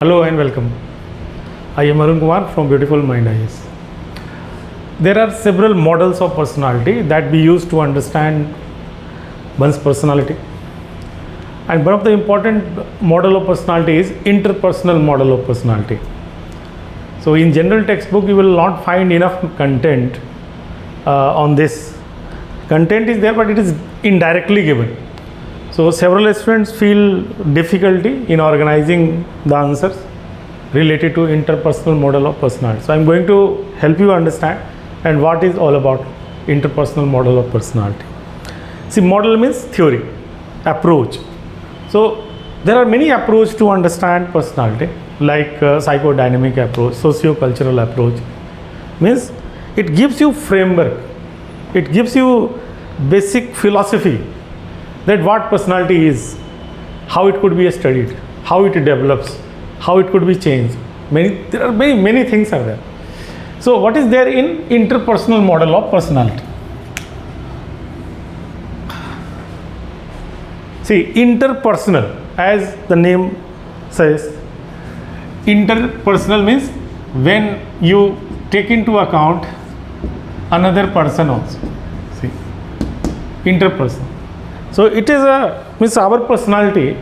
Hello and welcome. I am Arun Kumar from Beautiful Mind IAS. There are several models of personality that we use to understand one's personality. And one of the important model of personality is interpersonal model of personality. So in general textbook you will not find enough content on this. Content is there but it is indirectly given. So several students feel difficulty in organizing the answers related to interpersonal model of personality. So I am going to help you understand and what is all about interpersonal model of personality. See, model means theory, approach. So there are many approaches to understand personality, like psychodynamic approach, socio-cultural approach. Means it gives you framework, it gives you basic philosophy that what personality is, how it could be studied, how it develops, how it could be changed. There are many things are there. So what is there in interpersonal model of personality? See, interpersonal, as the name says, interpersonal means when you take into account another person also. See, interpersonal. So it is means our personality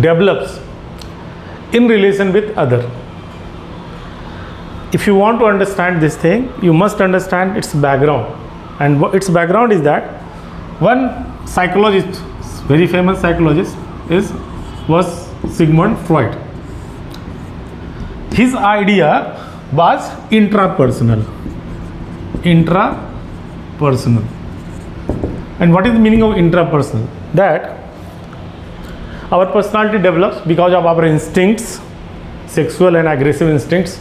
develops in relation with other. If you want to understand this thing, you must understand its background. And its background is that one psychologist, very famous psychologist, was Sigmund Freud. His idea was intrapersonal. Intrapersonal. And what is the meaning of intrapersonal? That our personality develops because of our instincts, sexual and aggressive instincts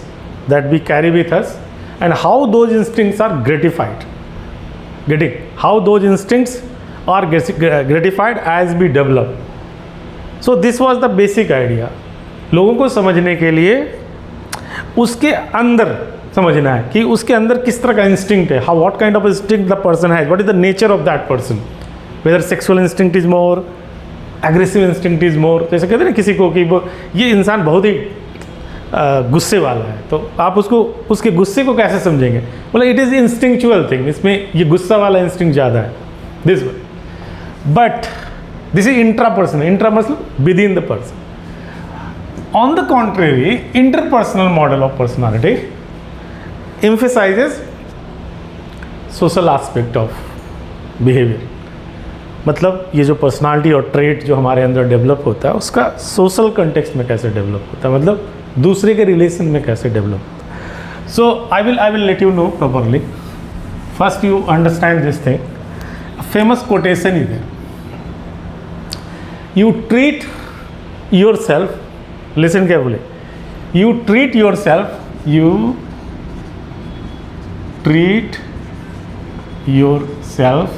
that we carry with us, and how those instincts are gratified. How those instincts are gratified as we develop. So this was the basic idea. लोगों को समझने के लिए उसके अंदर समझना है कि उसके अंदर किस तरह का इंस्टिंक्ट है, how what kind of instinct the person has, what is the nature of that person, whether sexual instinct is more, aggressive instinct is more. जैसे कहते हैं ना किसी को कि वो ये इंसान बहुत ही गुस्से वाला है, तो आप उसको उसके गुस्से को कैसे समझेंगे? बोले इट इज़ इंस्टिंक्चुअल थिंग, इसमें ये गुस्सा वाला इंस्टिंक्ट ज़्यादा है, this way. But this is intrapersonal. Intra मतलब within the person. On the contrary, interpersonal model of personality emphasizes social aspect of behavior. मतलब ये जो पर्सनालिटी और ट्रेट जो हमारे अंदर डेवलप होता है उसका सोशल कंटेक्स्ट में कैसे डेवलप होता है, मतलब दूसरे के रिलेशन में कैसे डेवलप होता है. So I will let you know properly. First you understand this thing. Famous quotation is there. You treat yourself, listen carefully, you treat yourself, you treat yourself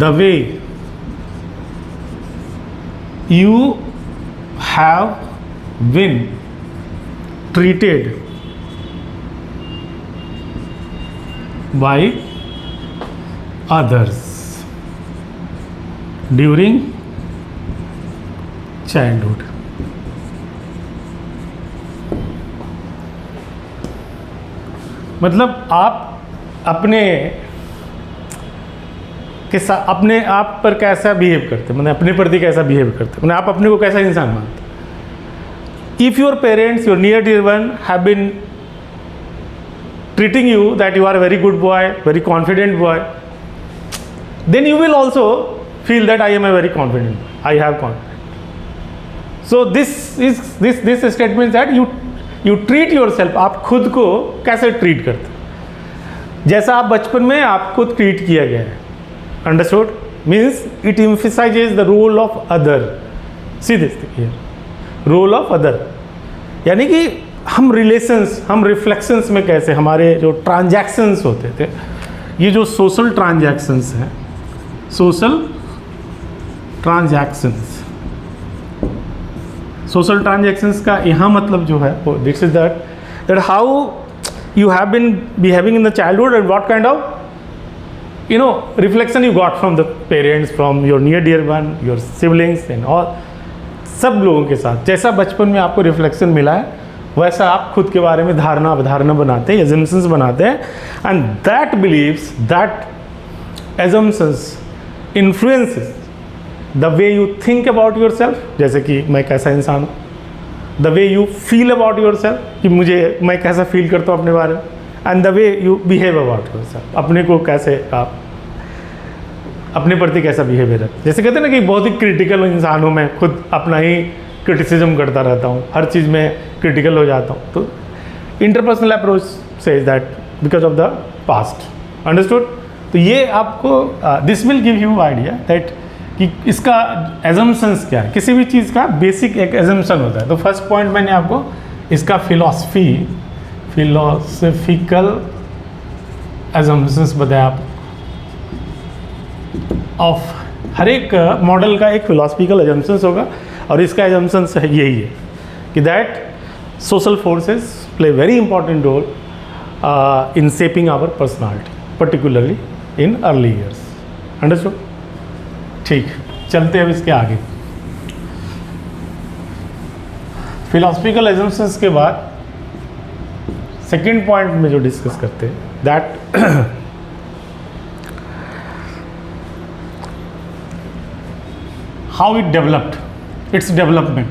the way you have been treated by others during childhood. मतलब आप अपने के साथ अपने आप पर कैसा behave करते, मतलब अपने प्रति कैसा बिहेव करते, मतलब आप अपने को कैसा इंसान मानते. If your parents, your near dear one have been treating you that you are very good boy, very confident boy, then you will also feel that I am a very confident, I have confidence. So this statement that you treat yourself. आप खुद को कैसे treat करते, जैसा आप बचपन में आपको ट्रीट किया गया है. Understood? Means it emphasises the role of other. See this here, role of other. यानी कि हम रिलेशंस, हम रिफ्लेक्शंस में कैसे हमारे जो ट्रांजैक्शंस होते थे, ये जो सोशल ट्रांजैक्शंस हैं, सोशल ट्रांजैक्शंस, सोशल ट्रांजैक्शंस का यहाँ मतलब जो है वो this is that how you have been behaving in the childhood and what kind of reflection you got from the parents, from your near dear one, your siblings and all. सब लोगों के साथ जैसा बचपन में आपको रिफ्लेक्शन मिला है वैसा आप खुद के बारे में धारणा अवधारणा बनाते हैं, एजम्पशंस बनाते हैं, and that beliefs, that assumptions influences the way you think about yourself, जैसे कि मैं कैसा इंसान हूँ, the way you feel about yourself कि मैं कैसा फील करता हूँ अपने बारे में, and the way you behave about yourself, अपने को कैसे आप अपने प्रति कैसा बिहेवियर है। जैसे कहते हैं ना कि बहुत ही क्रिटिकल इंसान हूँ मैं, खुद अपना ही क्रिटिसिज्म करता रहता हूँ, हर चीज़ में क्रिटिकल हो जाता हूँ। तो interpersonal approach says that because of the past, understood. तो ये आपको this will give you idea that कि इसका एजम्पशंस क्या है, किसी भी चीज़ का बेसिक एक एजम्पशन होता है। तो फर्स्ट पॉइंट मैंने आपको इसका फिलोसफिकल एजम्पशंस बताया आप ऑफ हर एक मॉडल का एक फिलोसफिकल एजम्पशंस होगा, और इसका एजम्पशंस है यही है कि that social forces play very important role in shaping our personality, particularly in early years, understood. ठीक, चलते हैं अब इसके आगे। फिलोसफिकल एजम्पशंस के बाद सेकेंड पॉइंट में जो डिस्कस करते हैं that how it developed, its development.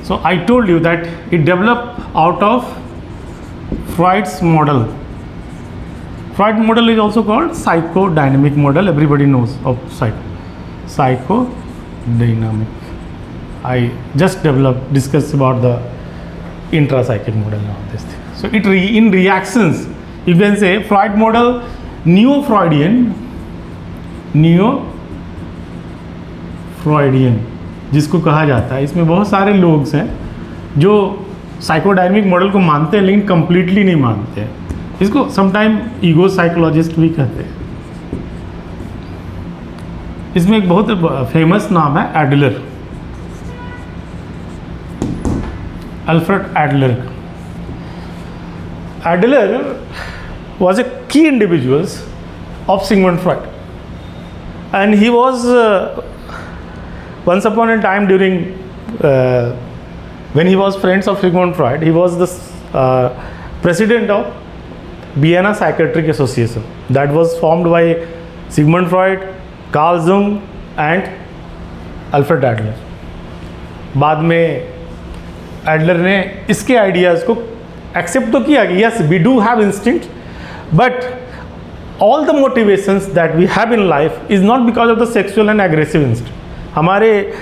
So I told you that it developed out of Freud's model. Freud model is also called psychodynamic model. Everybody knows of psychodynamic. I just discussed about the intrapsychic model now. This thing. So in reactions, you can say Freud model, neo-Freudian, जिसको कहा जाता है, इसमें बहुत सारे लोग हैं जो साइकोडायनेमिक मॉडल को मानते हैं लेकिन कंप्लीटली नहीं मानते हैं। इसको समटाइम ईगो साइकोलॉजिस्ट भी कहते हैं। इसमें एक बहुत फेमस नाम है Adler, Alfred Adler. Adler was a key individual of Sigmund Freud, and he was once upon a time during when he was friends of Sigmund Freud, he was the president of Vienna Psychiatric Association that was formed by Sigmund Freud, Carl Jung and Alfred Adler. बाद में Adler ने इसके ideas को accept तो किया कि yes we do have instinct, but all the motivations that we have in life is not because of the sexual and aggressive instinct. हमारे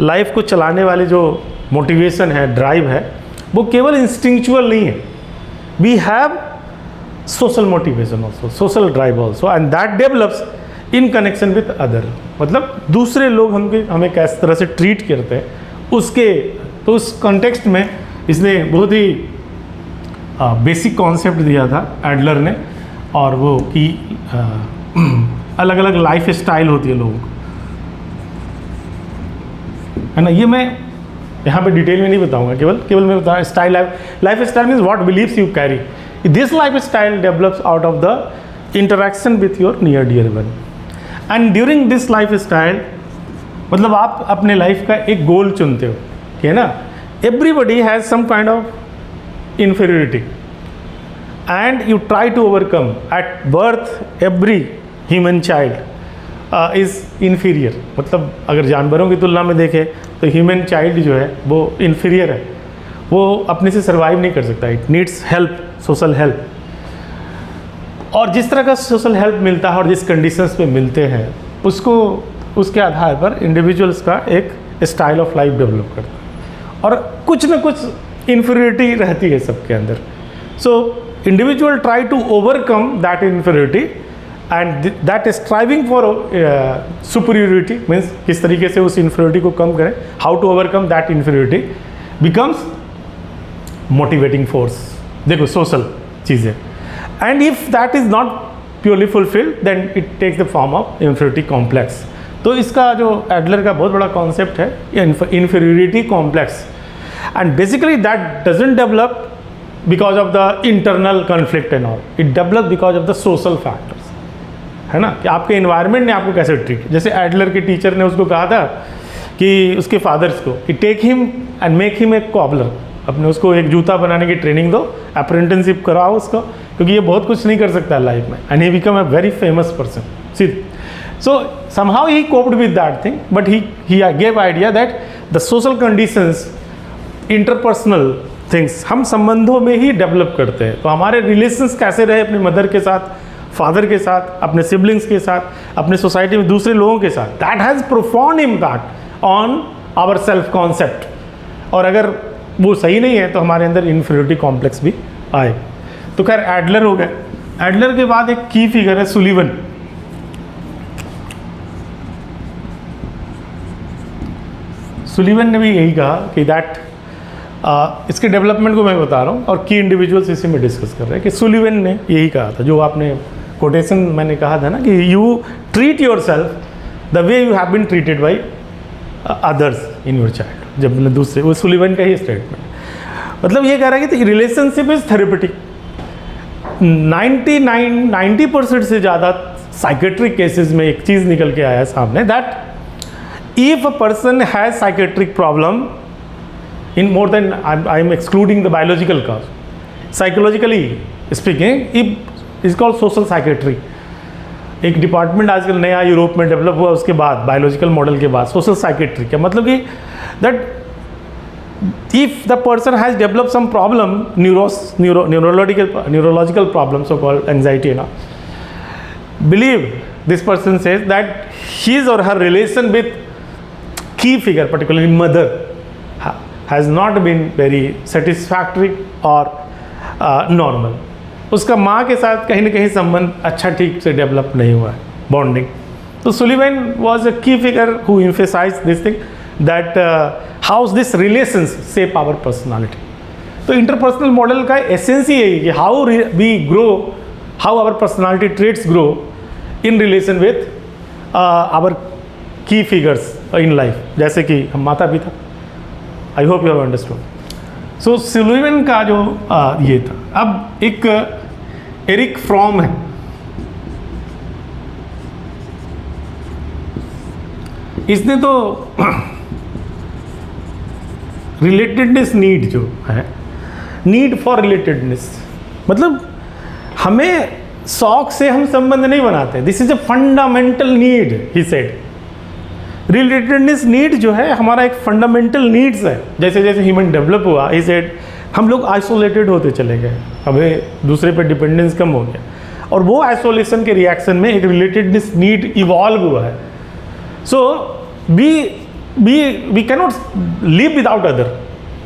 life को चलाने वाले जो मोटिवेशन है, ड्राइव है, वो केवल इंस्टिंक्चुअल नहीं है। We have social motivation also, social drive also, and that develops in connection with other. मतलब दूसरे लोग हमें किस तरह से ट्रीट करते हैं उसके, तो उस कॉन्टेक्स्ट में इसने बहुत ही बेसिक कॉन्सेप्ट दिया था एडलर ने, और वो कि अलग अलग लाइफ स्टाइल होती है लोगों को, है ना। ये मैं यहाँ पे डिटेल में नहीं बताऊंगा, केवल मैं बताऊँ style. Lifestyle means what beliefs you carry. This lifestyle develops out of the interaction with your near dear one, and during this lifestyle, मतलब आप अपने लाइफ का एक गोल चुनते हो, है ना। Everybody has some kind of inferiority and you try to overcome. At birth every human child is inferior, मतलब अगर जानवरों की तुलना में देखें तो ह्यूमन चाइल्ड जो है वो inferior है, वो अपने से सर्वाइव नहीं कर सकता। It needs help, social help, और जिस तरह का सोशल हेल्प मिलता है और जिस कंडीशंस पे मिलते हैं उसको, उसके आधार पर इंडिविजुअल्स का एक स्टाइल ऑफ लाइफ डेवलप करता है, और कुछ ना कुछ इन्फीरियरिटी रहती है सबके अंदर। So individual try to overcome that inferiority, and that striving for superiority means किस तरीके से उस इन्फीरियरिटी को कम करें, how to overcome that inferiority becomes motivating force. देखो सोशल चीज़ें, and if that is not purely fulfilled then it takes the form of inferiority complex. तो इसका जो एडलर का बहुत बड़ा कॉन्सेप्ट है inferiority complex, and basically that doesn't develop because of the internal conflict and all, it develops because of the social factors, है ना, कि आपके इन्वायरमेंट ने आपको कैसे ट्रीट। जैसे एडलर के टीचर ने उसको कहा था कि उसके फादर्स को कि take him and make him a cobbler, अपने उसको एक जूता बनाने की ट्रेनिंग दो, अप्रेंटिसशिप कराओ उसको, क्योंकि ये बहुत कुछ नहीं कर सकता लाइफ में, and he become a very famous person. See, so somehow he coped with that thing, but he gave idea that the social conditions, interpersonal things हम संबंधों में ही डेवलप करते हैं। तो हमारे रिलेशंस कैसे रहे अपनी मदर के साथ, फादर के साथ, अपने सिबलिंग्स के साथ, अपने सोसाइटी में दूसरे लोगों के साथ, that has profound impact on our self concept. और अगर वो सही नहीं है तो हमारे अंदर इन्फीरियरिटी कॉम्प्लेक्स भी आए। तो खैर एडलर हो गए। एडलर के बाद एक की फिगर है सुलिवन। सुलिवन ने भी यही कहा कि दैट इसके डेवलपमेंट को मैं बता रहा हूँ और की इंडिविजुअल्स इसी में डिस्कस कर रहे हैं कि सुलिवन ने यही कहा था, जो आपने कोटेशन मैंने कहा था ना, कि you treat yourself the way you have been treated by others in your child. जब मैंने दूसरे, वो सुलिवन का ही स्टेटमेंट, मतलब ये कह रहा है कि रिलेशनशिप इज थेरेपेटिक। 90% से ज़्यादा साइकेट्रिक केसेस में एक चीज़ निकल के आया सामने, that if a person has psychiatric problem in more than I am excluding the biological cause, psychologically speaking, it is called social psychiatry। एक डिपार्टमेंट आजकल नया यूरोप में डेवलप हुआ उसके बाद, बायोलॉजिकल मॉडल के बाद, सोशल साइकेट्री का मतलब कि that if the person has develop some problem, neurological problem, so called anxiety ना, believe this person says that his or her relation with key figure, particularly mother, has not been very satisfactory or normal। उसका माँ के साथ कहीं ना कहीं संबंध अच्छा ठीक से डेवलप नहीं हुआ है, बॉन्डिंग। तो Sullivan was a key figure who emphasized this thing, that how this relations shape our personality। तो इंटरपर्सनल मॉडल का एसेंस ही यही कि how we grow, how our personality traits grow in relation with our key figures in life, जैसे कि हम माता पिता। I hope you have understood. So Sullivan का जो ये था। अब एक एरिक फ्रॉम है, इसने तो रिलेटेडनेस नीड जो है, नीड फॉर रिलेटेडनेस, मतलब हमें शौक से हम संबंध नहीं बनाते, this is a fundamental need, he said. Relatedness need जो है हमारा एक फंडामेंटल नीड्स है। जैसे जैसे ह्यूमन डेवलप हुआ, ही सेड हम लोग आइसोलेटेड होते चले गए, हमें दूसरे पर डिपेंडेंस कम हो गया, और वो आइसोलेशन के रिएक्शन में एक रिलेटेडनेस नीड इवॉल्व हुआ है। So we cannot live without other.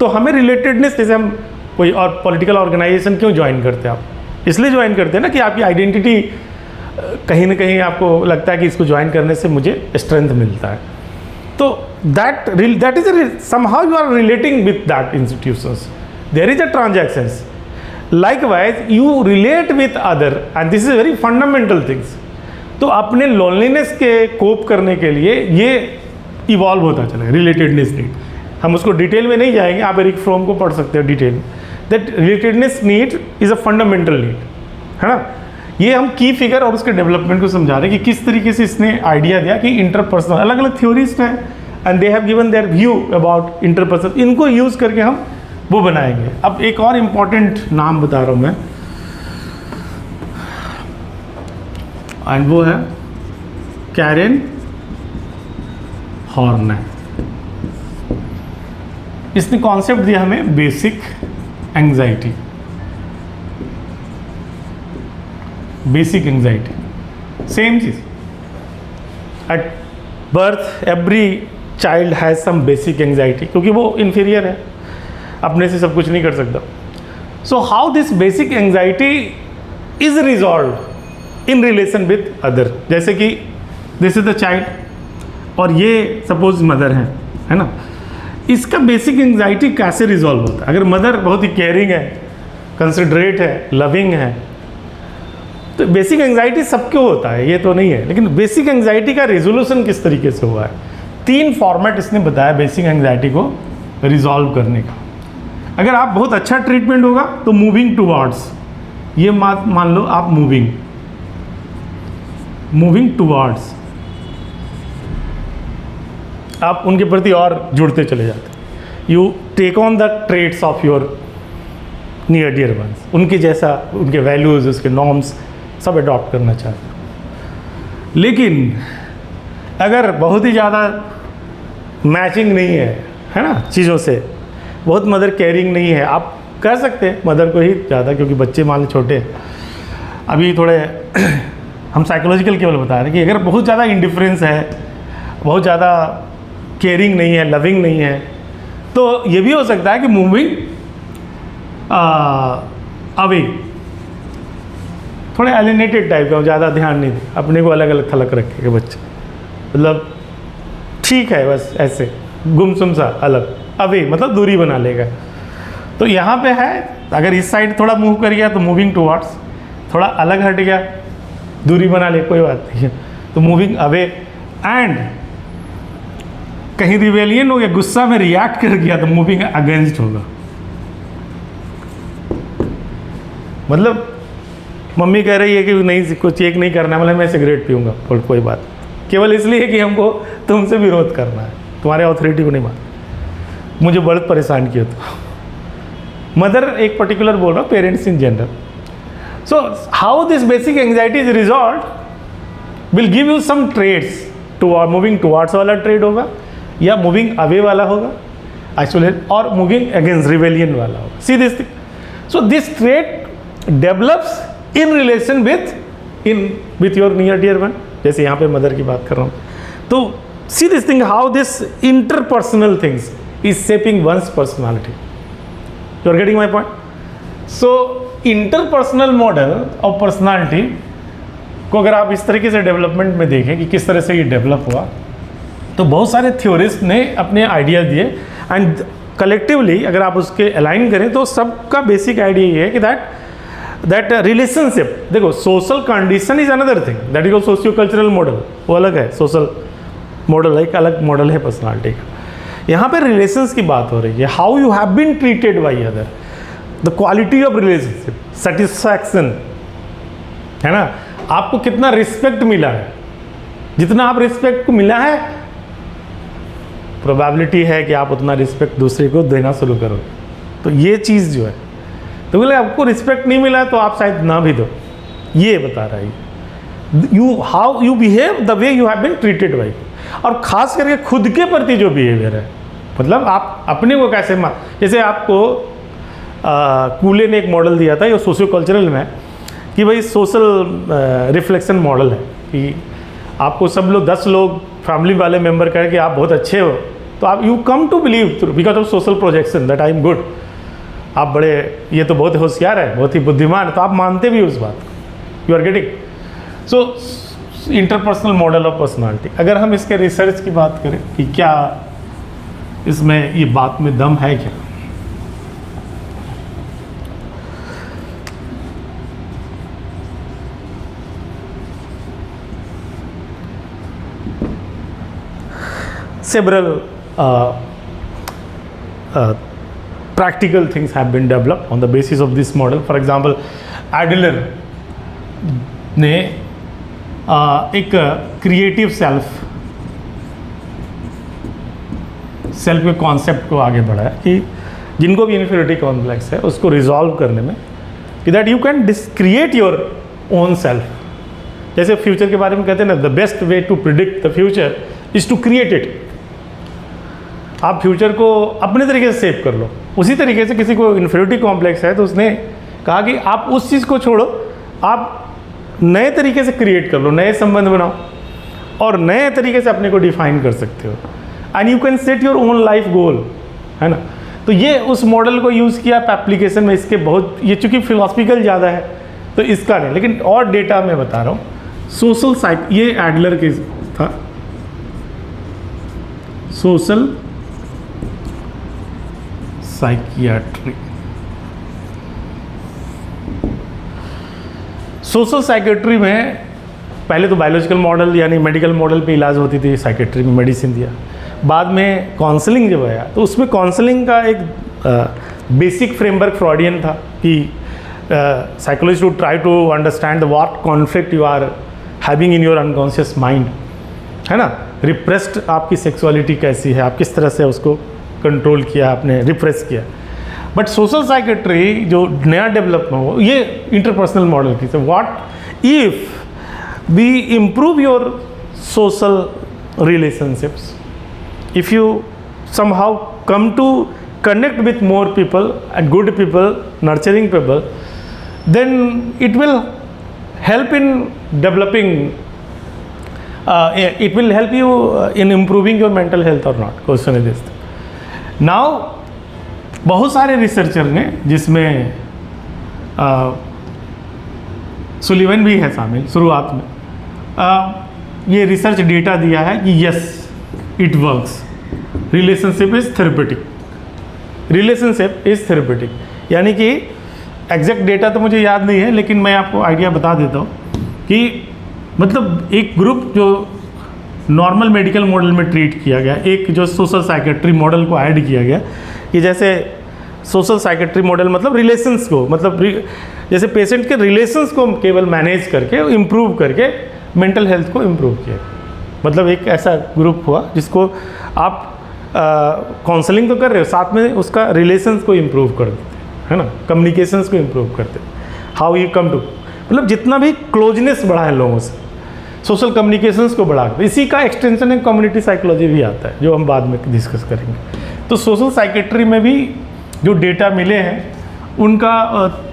तो हमें रिलेटेडनेस, जैसे हम कोई और पॉलिटिकल ऑर्गेनाइजेशन क्यों ज्वाइन करते हैं, आप इसलिए ज्वाइन करते हैं ना कि आपकी आइडेंटिटी कहीं ना कहीं आपको लगता है कि इसको ज्वाइन करने से मुझे स्ट्रेंथ मिलता है। तो that is somehow you are relating with that institutions, there is a transactions, likewise you relate with other, and this is very fundamental things। तो अपने लोनलीनेस के कोप करने के लिए ये इवॉल्व होता चला रिलेटेडनेस नीड। हम उसको डिटेल में नहीं जाएंगे, आप एरिक फ्रॉम को पढ़ सकते हो डिटेल में। That relatedness need is a fundamental need, है ना। ये हम की फिगर और उसके डेवलपमेंट को समझा रहे हैं कि किस तरीके से इसने आइडिया दिया कि इंटरपर्सनल, अलग अलग थ्योरिस्ट हैं and they have given there view about interpersonal, इनको यूज़ करके हम वो बनाएंगे। अब एक और इम्पॉर्टेंट नाम बता रहा हूँ मैं, एंड वो है कैरेन हॉर्न। इसने कॉन्सेप्ट दिया हमें basic anxiety. Basic anxiety same चीज, at birth every child has some basic anxiety, क्योंकि वो इन्फीरियर है, अपने से सब कुछ नहीं कर सकता। सो how this basic anxiety is resolve in relation with other. जैसे कि दिस इज द चाइल्ड और ये सपोज मदर है ना, इसका बेसिक एंजाइटी कैसे रिजॉल्व होता है। अगर मदर बहुत ही केयरिंग है, कंसिडरेट है, लविंग है, तो बेसिक एंजाइटी सबको होता है, ये तो नहीं है, लेकिन बेसिक एंजाइटी का रेजोल्यूशन किस तरीके से हुआ है। 3 फॉर्मेट इसने बताया बेसिक एंजाइटी को रिजॉल्व करने का। अगर आप बहुत अच्छा ट्रीटमेंट होगा तो मूविंग टुवर्ड्स, ये मान लो आप मूविंग, मूविंग टुवार्ड्स, आप उनके प्रति और जुड़ते चले जाते। You take on the traits of your near dear ones, उनके जैसा, उनके वैल्यूज़, उसके नॉर्म्स सब अडॉप्ट करना चाहते हो। लेकिन अगर बहुत ही ज़्यादा मैचिंग नहीं है ना चीज़ों से, बहुत मदर केयरिंग नहीं है, आप कह सकते हैं मदर को ही ज़्यादा, क्योंकि बच्चे मान लो छोटे अभी थोड़े हम साइकोलॉजिकल केवल बता रहे हैं कि अगर बहुत ज़्यादा इंडिफरेंस है, बहुत ज़्यादा केयरिंग नहीं है, लविंग नहीं है, तो ये भी हो सकता है कि मूविंग अवे, थोड़े एलिनेटेड टाइप का, ज़्यादा ध्यान नहीं दे, अपने को अलग अलग थलग रखेगा बच्चे, मतलब ठीक है बस ऐसे गुमसुम सा अलग, अवे मतलब दूरी बना लेगा। तो यहाँ पे है, अगर इस साइड थोड़ा मूव कर गया तो मूविंग टुवार्ड्स, थोड़ा अलग हट गया दूरी बना ले, कोई बात नहीं है, तो मूविंग अवे। एंड कहीं रिवेलियन हो गया, गुस्सा में रिएक्ट कर गया तो मूविंग अगेंस्ट होगा। मतलब मम्मी कह रही है कि नहीं कुछ चेक नहीं करना, मतलब मैं सिगरेट पीऊँगा, बोल कोई बात, केवल इसलिए कि हमको तुमसे विरोध करना है, तुम्हारे अथॉरिटी को नहीं मान, मुझे बहुत परेशान किया तो। मदर एक पर्टिकुलर बोल रहा हूँ, parents in general. So how this basic anxiety is resolve will give you some traits, moving towards वाला ट्रेड होगा, या मूविंग अवे वाला होगा आइसोलेट, और मूविंग अगेंस्ट रिवेलियन वाला होगा। See this thing, so this trait develops in relation with your near dear one, जैसे यहाँ पे मदर की बात कर रहा हूँ। तो see this thing, how this interpersonal things is shaping one's personality. You are getting my point? So interpersonal model of personality को अगर आप इस तरीके से डेवलपमेंट में देखें कि किस तरह से ये डेवलप हुआ, तो बहुत सारे थ्योरिस्ट ने अपने आइडिया दिए, एंड कलेक्टिवली अगर आप उसके अलाइन करें तो सबका बेसिक आइडिया ये है कि दैट रिलेशनशिप, देखो social condition is another thing, that is socio cultural model, वो अलग है, सोशल मॉडल एक अलग मॉडल है पर्सनालिटी का। यहाँ पे रिलेशंस की बात हो रही है, how you have been treated by other, the quality of relationship, satisfaction, है ना, आपको कितना रिस्पेक्ट मिला है, जितना आप रिस्पेक्ट को मिला है, प्रोबेबिलिटी है कि आप उतना रिस्पेक्ट दूसरे को देना शुरू करोगे। तो ये चीज़ जो है, तो बोले आपको रिस्पेक्ट नहीं मिला तो आप शायद ना भी दो, ये बता रहा है you, how you behave, the way you have been treated by, और खास करके खुद के प्रति जो बिहेवियर है, मतलब आप अपने को कैसे जैसे आपको कूले ने एक मॉडल दिया था, ये सोशियो कल्चरल में, कि भाई सोशल रिफ्लेक्शन मॉडल है कि आपको सब लोग 10 लोग फैमिली वाले मेंबर कहें कि आप बहुत अच्छे हो, तो आप you come to believe through because of social projection that I am good, आप बड़े, ये तो बहुत होशियार है, बहुत ही बुद्धिमान है, तो आप मानते भी उस बात को, you are getting. So interpersonal model of personality, अगर हम इसके रिसर्च की बात करें कि क्या इसमें ये बात में दम है क्या, several practical things have been developed on the basis of this model. For example, Adler ने एक क्रिएटिव सेल्फ के कॉन्सेप्ट को आगे बढ़ाया कि जिनको भी इन्फीरियरिटी कॉम्प्लेक्स है उसको रिजॉल्व करने में, कि that you can create your own self. जैसे फ्यूचर के बारे में कहते हैं ना, the best way to predict the future is to create it. आप फ्यूचर को अपने तरीके से सेव कर लो। उसी तरीके से किसी को इन्फीरियरिटी कॉम्प्लेक्स है तो उसने कहा कि आप उस चीज़ को छोड़ो, आप नए तरीके से क्रिएट कर लो, नए संबंध बनाओ और नए तरीके से अपने को डिफाइन कर सकते हो, and you can set your own life goal, है ना। तो ये उस मॉडल को यूज़ किया एप्लीकेशन में, इसके बहुत, ये चूँकि फिलोसफिकल ज़्यादा है तो इसका नहीं, लेकिन और डेटा मैं बता रहा हूँ। सोशल साइक, ये एडलर के था, सोशल साइकियाट्री। सोशल साइकियाट्री में पहले तो बायोलॉजिकल मॉडल यानी मेडिकल मॉडल पे इलाज होती थी, साइकियाट्री में मेडिसिन दिया। बाद में काउंसलिंग जब आया तो उसमें काउंसलिंग का एक बेसिक फ्रेमवर्क फ्रॉडियन था कि psychologist would try to understand the what conflict you are having in your unconscious mind, है ना। रिप्रेस्ड आपकी सेक्सुअलिटी कैसी है, आप किस तरह से उसको कंट्रोल किया, आपने रिप्रेस किया। बट सोशल साइकेट्री जो नया डेवलपमेंट हो, ये इंटरपर्सनल मॉडल की। तो what if we improve your social relationships, if you somehow come to connect with more people and good people, nurturing people, then it will help in developing, it will help you in improving your mental health or not. Question is this. Now बहुत सारे researcher ने, जिसमें Sullivan भी है शामिल शुरुआत में, ये रिसर्च डेटा दिया है कि yes it works, relationship is therapeutic, relationship is therapeutic. यानी कि एग्जैक्ट डेटा तो मुझे याद नहीं है, लेकिन मैं आपको आइडिया बता देता हूँ कि मतलब एक ग्रुप जो नॉर्मल मेडिकल मॉडल में ट्रीट किया गया, एक जो सोशल साइकेट्री मॉडल को ऐड किया गया, कि जैसे सोशल साइकेट्री मॉडल मतलब रिलेशंस को, मतलब जैसे पेशेंट के रिलेशंस को केवल मैनेज करके, इम्प्रूव करके मेंटल हेल्थ को इम्प्रूव किया। मतलब एक ऐसा ग्रुप हुआ जिसको आप काउंसलिंग तो कर रहे हो, साथ में उसका रिलेशंस को इम्प्रूव कर देते, है ना, कम्युनिकेशंस को इम्प्रूव करते, हाउ यू कम टू, मतलब जितना भी क्लोजनेस बढ़ा है लोगों से, सोशल कम्युनिकेशंस को बढ़ा कर, इसी का एक्सटेंशन एक कम्युनिटी साइकोलॉजी भी आता है, जो हम बाद में डिस्कस करेंगे। तो सोशल साइकेट्री में भी जो डेटा मिले हैं उनका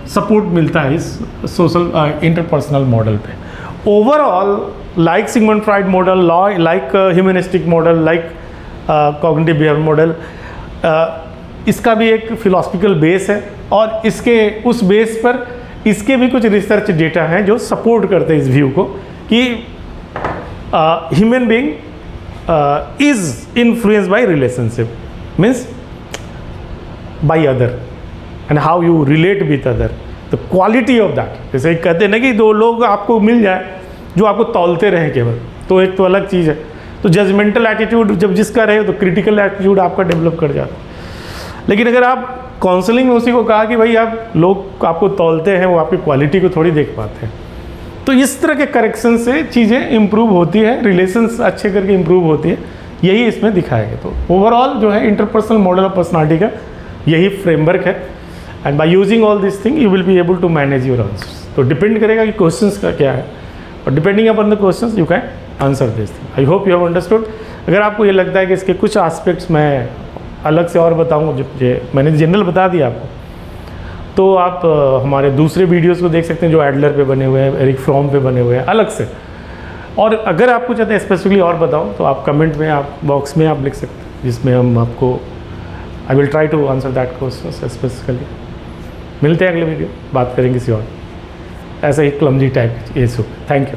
सपोर्ट मिलता है इस सोशल इंटरपर्सनल मॉडल पे। Overall like Sigmund Freud model, like humanistic model, like cognitive behaviour model, इसका भी एक फिलोसफिकल बेस है, और इसके उस बेस पर इसके भी कुछ रिसर्च डेटा हैं जो सपोर्ट करते हैं इस व्यू को कि human being is influenced by relationship, means by other and how you relate with other, the quality of that. जैसे कहते हैं ना कि दो लोग आपको मिल जाए जो आपको तौलते रहें केवल, तो एक तो अलग चीज़ है। तो जजमेंटल एटीट्यूड जब जिसका रहे तो क्रिटिकल एटीट्यूड आपका डेवलप कर जाता है। लेकिन अगर आप काउंसलिंग में उसी को कहा कि भाई आप लोग आपको तौलते हैं, वो आपकी क्वालिटी को थोड़ी देख पाते हैं, तो इस तरह के करेक्शन से चीज़ें इंप्रूव होती है, रिलेशंस अच्छे करके इंप्रूव होती है, यही इसमें दिखाया गया। तो ओवरऑल जो है इंटरपर्सनल मॉडल ऑफ पर्सनालिटी का यही फ्रेमवर्क है, and by using all this thing you will be able to manage your answers. तो डिपेंड करेगा कि क्वेश्चंस का क्या है, और depending upon the questions you can answer this thing. I hope you have understood. अगर आपको ये लगता है कि इसके कुछ एस्पेक्ट्स मैं अलग से और बताऊँ, जो मैंने जनरल बता दिया आपको, तो आप हमारे दूसरे वीडियोस को देख सकते हैं जो एडलर पे बने हुए हैं, एरिक फ्रॉम पे बने हुए हैं अलग से। और अगर आपको चाहते हैं स्पेसिफिकली और बताऊँ तो आप कमेंट में, आप बॉक्स में आप लिख सकते हैं, जिसमें हम आपको I will try to answer that question specifically. मिलते हैं अगले वीडियो, बात करेंगे किसी और ऐसा ही clumsy type issue. Thank you.